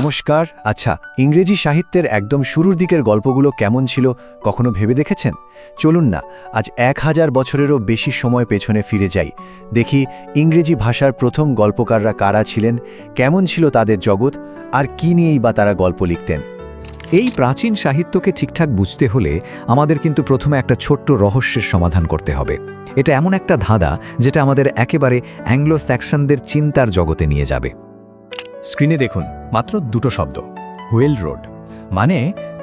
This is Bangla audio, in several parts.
নমস্কার। আচ্ছা, ইংরেজি সাহিত্যের একদম শুরুর দিকের গল্পগুলো কেমন ছিল কখনো ভেবে দেখেছেন? চলুন না আজ 1000 বছরেরও বেশি সময় পেছনে ফিরে যাই, দেখি ইংরেজি ভাষার প্রথম গল্পকাররা কারা ছিলেন, কেমন ছিল তাদের জগৎ, আর কি নিয়েই বা তারা গল্প লিখতেন। এই প্রাচীন সাহিত্যকে ঠিকঠাক বুঝতে হলে আমাদের কিন্তু প্রথমে একটা ছোট্ট রহস্যের সমাধান করতে হবে। এটা এমন একটা ধাঁধা যেটা আমাদের একেবারে অ্যাংলো স্যাক্সনদের চিন্তার জগতে নিয়ে যাবে। স্ক্রিনে দেখুন মাত্র দুটো শব্দ, হুয়েল রোড, মানে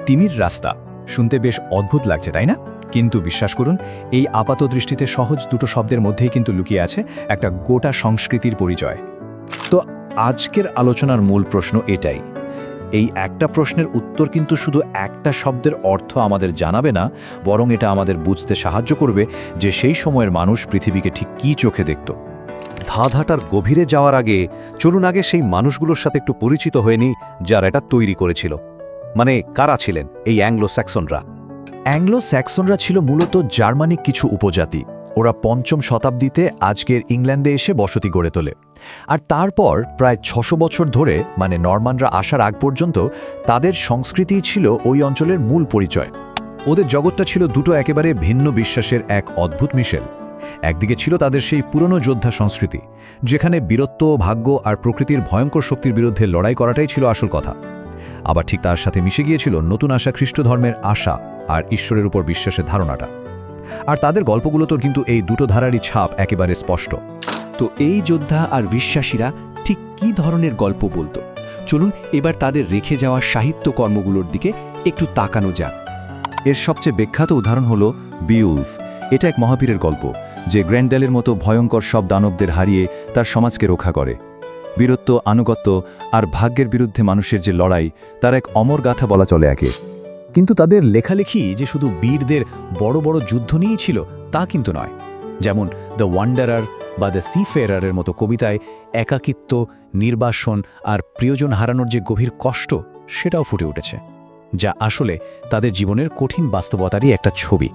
তিমির রাস্তা। শুনতে বেশ অদ্ভুত লাগছে, তাই না? কিন্তু বিশ্বাস করুন, এই আপাত দৃষ্টিতে সহজ দুটো শব্দের মধ্যেই কিন্তু লুকিয়ে আছে একটা গোটা সংস্কৃতির পরিচয়। তো আজকের আলোচনার মূল প্রশ্ন এটাই। এই একটা প্রশ্নের উত্তর কিন্তু শুধু একটা শব্দের অর্থ আমাদের জানাবে না, বরং এটা আমাদের বুঝতে সাহায্য করবে যে সেই সময়ের মানুষ পৃথিবীকে ঠিক কী চোখে দেখত। ধাঁধাটার গভীরে যাওয়ার আগে চলুন আগে সেই মানুষগুলোর সাথে একটু পরিচিত হয়ে নিই যারা এটা তৈরি করেছিল। মানে কারা ছিলেন এই অ্যাংলো স্যাক্সনরা? অ্যাংলো স্যাক্সনরা ছিল মূলত জার্মানিক কিছু উপজাতি। ওরা 5ম শতাব্দীতে আজকের ইংল্যান্ডে এসে বসতি গড়ে তোলে। আর তারপর প্রায় 600 বছর ধরে, মানে নরমানরা আসার আগ পর্যন্ত, তাদের সংস্কৃতিই ছিল ওই অঞ্চলের মূল পরিচয়। ওদের জগৎটা ছিল দুটো একেবারে ভিন্ন বিশ্বাসের এক অদ্ভুত মিশেল। একদিকে ছিল তাদের সেই পুরনো যোদ্ধা সংস্কৃতি, যেখানে বীরত্ব, ভাগ্য আর প্রকৃতির ভয়ঙ্কর শক্তির বিরুদ্ধে লড়াই করাটাই ছিল আসল কথা। আবার ঠিক তার সাথে মিশে গিয়েছিল নতুন আসা খ্রিস্ট ধর্মের আশা আর ঈশ্বরের উপর বিশ্বাসের ধারণাটা। আর তাদের গল্পগুলোতে কিন্তু এই দুটো ধারারই ছাপ একেবারে স্পষ্ট। তো এই যোদ্ধা আর বিশ্বাসীরা ঠিক কী ধরনের গল্প বলতো? চলুন এবার তাদের রেখে যাওয়া সাহিত্য কর্মগুলোর দিকে একটু তাকানো যাক। এর সবচেয়ে বিখ্যাত উদাহরণ হল বিউলফ। এটা এক মহাবীরের গল্প, যে গ্র্যান্ডেলের মতো ভয়ঙ্কর সব দানবদের হারিয়ে তার সমাজকে রক্ষা করে। বীরত্ব, আনুগত্য আর ভাগ্যের বিরুদ্ধে মানুষের যে লড়াই, তার এক অমর গাথা বলা চলে একে। কিন্তু তাদের লেখালেখি যে শুধু বীরদের বড় বড় যুদ্ধ নিয়েই ছিল তা কিন্তু নয়। যেমন দ্য ওয়ান্ডারার বা দ্য সিফেয়ারের মতো কবিতায় একাকিত্ব, নির্বাসন আর প্রিয়জন হারানোর যে গভীর কষ্ট, সেটাও ফুটে উঠেছে, যা আসলে তাদের জীবনের কঠিন বাস্তবতারই একটা ছবি।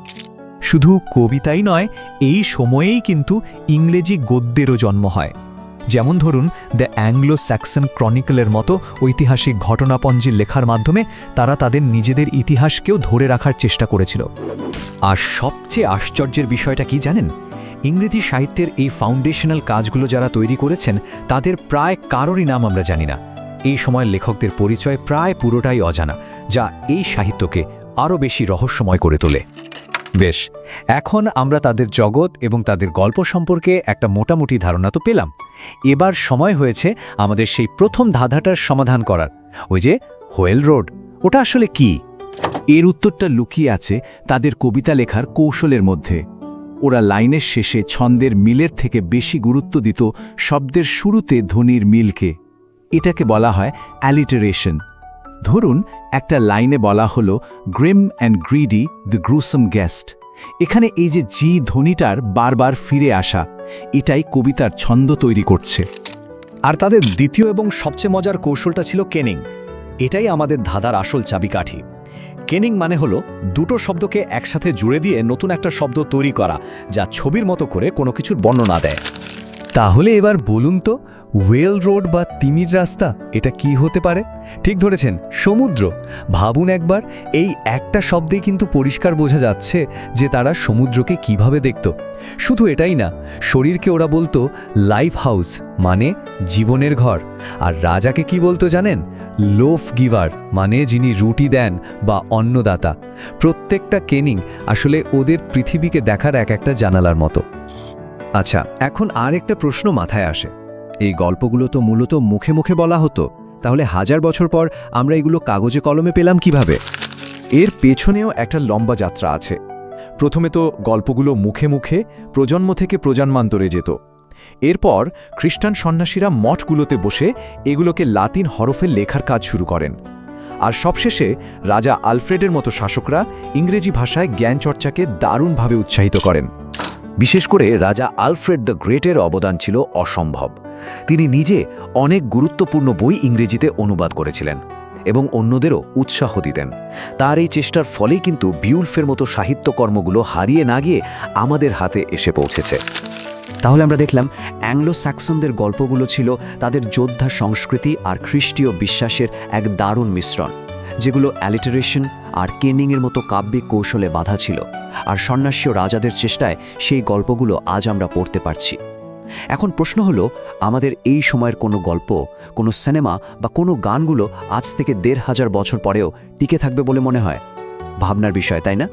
শুধু কবিতাই নয়, এই সময়েই কিন্তু ইংরেজি গদ্যেরও জন্ম হয়। যেমন ধরুন দ্য অ্যাংলো স্যাক্সন ক্রনিকলের মতো ঐতিহাসিক ঘটনাপঞ্জি লেখার মাধ্যমে তারা তাদের নিজেদের ইতিহাসকেও ধরে রাখার চেষ্টা করেছিল। আর সবচেয়ে আশ্চর্যের বিষয়টা কি জানেন? ইংরেজি সাহিত্যের এই ফাউন্ডেশনাল কাজগুলো যারা তৈরি করেছেন, তাদের প্রায় কারোরই নাম আমরা জানি না। এই সময়ের লেখকদের পরিচয় প্রায় পুরোটাই অজানা, যা এই সাহিত্যকে আরও বেশি রহস্যময় করে তোলে। বেশ, এখন আমরা তাদের জগৎ এবং তাদের গল্প সম্পর্কে একটা মোটামুটি ধারণা তো পেলাম। এবার সময় হয়েছে আমাদের সেই প্রথম ধাঁধাটার সমাধান করার। ওই যে হুয়েল রোড, ওটা আসলে কি? এর উত্তরটা লুকিয়ে আছে তাদের কবিতা লেখার কৌশলের মধ্যে। ওরা লাইনের শেষে ছন্দের মিলের থেকে বেশি গুরুত্ব দিত শব্দের শুরুতে ধ্বনির মিলকে। এটাকে বলা হয় অ্যালিটারেশন। ধরুন একটা লাইনে বলা হলো grim and greedy the gruesome guest. এখানে এই যে জি ধ্বনিটার বারবার ফিরে আসা, এটাই কবিতার ছন্দ তৈরি করছে। আর তাদের দ্বিতীয় এবং সবচেয়ে মজার কৌশলটা ছিল কেনিং। এটাই আমাদের ধাঁধার আসল চাবিকাঠি। কেনিং মানে হলো দুটো শব্দকে একসাথে জুড়ে দিয়ে নতুন একটা শব্দ তৈরি করা, যা ছবির মতো করে কোনো কিছুর বর্ণনা দেয়। তাহলে এবার বলুন তো, হুয়েল রোড বা তিমির রাস্তা এটা কি হতে পারে? ঠিক ধরেছেন, সমুদ্র। ভাবুন একবার, এই একটা শব্দেই কিন্তু পরিষ্কার বোঝা যাচ্ছে যে তারা সমুদ্রকে কিভাবে দেখত। শুধু এটাই না, শরীরকে ওরা বলতো লাইফ হাউস, মানে জীবনের ঘর। আর রাজাকে কি বলতো জানেন? লোফ গিভার, মানে যিনি রুটি দেন বা অন্নদাতা। প্রত্যেকটা কেনিং আসলে ওদের পৃথিবীকে দেখার এক একটা জানালার মতো। আচ্ছা, এখন আর একটা প্রশ্ন মাথায় আসে। এই গল্পগুলো তো মূলত মুখে মুখে বলা হতো, তাহলে 1000 বছর পর আমরা এগুলো কাগজে কলমে পেলাম কিভাবে? এর পেছনেও একটা লম্বা যাত্রা আছে। প্রথমে তো গল্পগুলো মুখে মুখে প্রজন্ম থেকে প্রজন্মান্তরে যেত। এরপর খ্রিস্টান সন্ন্যাসীরা মঠগুলোতে বসে এগুলোকে লাতিন হরফে লেখার কাজ শুরু করেন। আর সবশেষে রাজা আলফ্রেডের মতো শাসকরা ইংরেজি ভাষায় জ্ঞান চর্চাকে দারুণভাবে উৎসাহিত করেন। বিশেষ করে রাজা আলফ্রেড দ্য গ্রেটের অবদান ছিল অসম্ভব। তিনি নিজে অনেক গুরুত্বপূর্ণ বই ইংরেজিতে অনুবাদ করেছিলেন এবং অন্যদেরও উৎসাহ দিতেন। তার এই চেষ্টার ফলেই কিন্তু বিউলফের মতো সাহিত্যকর্মগুলো হারিয়ে না গিয়ে আমাদের হাতে এসে পৌঁছেছে। তাহলে আমরা দেখলাম অ্যাংলো স্যাক্সনদের গল্পগুলো ছিল তাদের যোদ্ধা সংস্কৃতি আর খ্রিস্টীয় বিশ্বাসের এক দারুণ মিশ্রণ, যেগুলো অ্যালিটারেশন আর কেনিংয়ের মতো কাব্যিক কৌশলে বাধা ছিল, আর সন্ন্যাসীয় রাজাদের চেষ্টায় সেই গল্পগুলো আজ আমরা পড়তে পারছি। এখন প্রশ্ন হলো, আমাদের এই সময়ের কোনো গল্প, কোনো সিনেমা বা কোনো গানগুলো আজ থেকে ১৫০০ বছর পরেও টিকে থাকবে বলে মনে হয়? ভাবনার বিষয়, তাই না?